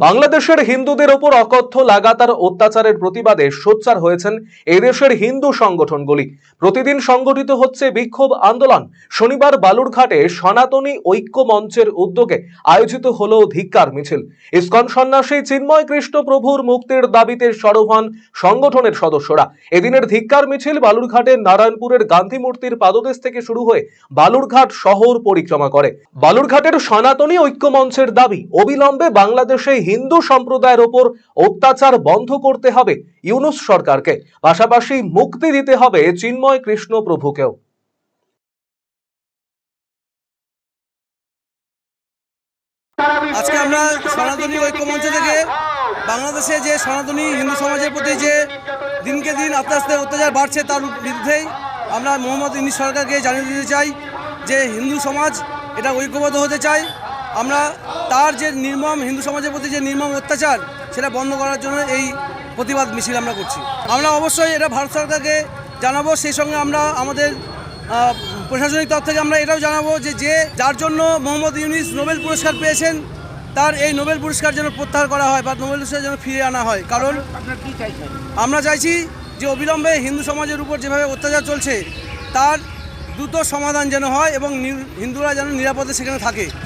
বাংলাদেশের হিন্দুদের ওপর অকথ্য লাগাতার অত্যাচারের প্রতিবাদে সোচ্চার হয়েছেন এদেশের হিন্দু সংগঠনগুলি। প্রতিদিন সংগঠিত হচ্ছে বিক্ষোভ আন্দোলন। শনিবার বালুরঘাটে সনাতনী ঐক্য মঞ্চের উদ্যোগে আয়োজিত হলো ধিক্কার মিছিল। ইসকন সন্ন্যাসী চিন্ময় কৃষ্ণ প্রভুর মুক্তির দাবিতে সরব হন সংগঠনের সদস্যরা। এদিনের ধিক্কার মিছিল বালুরঘাটের নারায়ণপুরের গান্ধী মূর্তির পাদদেশ থেকে শুরু হয়ে বালুরঘাট শহর পরিক্রমা করে। বালুরঘাটের সনাতনী ঐক্য মঞ্চের দাবি, অবিলম্বে বাংলাদেশে হিন্দু সম্প্রদায়ের ওপর অত্যাচার বন্ধ করতে হবে ইউনূস সরকারকে, পাশাপাশি মুক্তি দিতে হবে চিন্ময় কৃষ্ণ প্রভুকেও। আজকে আমরা সনাতনী ঐক্য মঞ্চ থেকে বাংলাদেশে যে সনাতনী হিন্দু সমাজের প্রতি যে দিনকে দিন আস্তে আস্তে অত্যাচার বাড়ছে তার বিরুদ্ধেই আমরা মোহাম্মদ ইউনূস সরকারকে জানিয়ে দিতে চাই যে হিন্দু সমাজ এটা ঐক্যবদ্ধ হতে চায়। আমরা তার যে নির্মম হিন্দু সমাজের প্রতি যে নির্মম অত্যাচার সেটা বন্ধ করার জন্য এই প্রতিবাদ মিছিল আমরা করছি। আমরা অবশ্যই এটা ভারত সরকারকে জানাবো, সেই সঙ্গে আমরা আমাদের প্রশাসনিক তরফ থেকে আমরা এটাও জানাবো যে যার জন্য মোহাম্মদ ইউনূস নোবেল পুরস্কার পেয়েছেন তার এই নোবেল পুরস্কার যেন প্রত্যাহার করা হয় বা নোবেল পুরস্কার যেন ফিরিয়ে আনা হয়। কারণ আমরা চাইছি যে অবিলম্বে হিন্দু সমাজের উপর যেভাবে অত্যাচার চলছে তার দ্রুত সমাধান যেন হয় এবং হিন্দুরা যেন নিরাপদে সেখানে থাকে।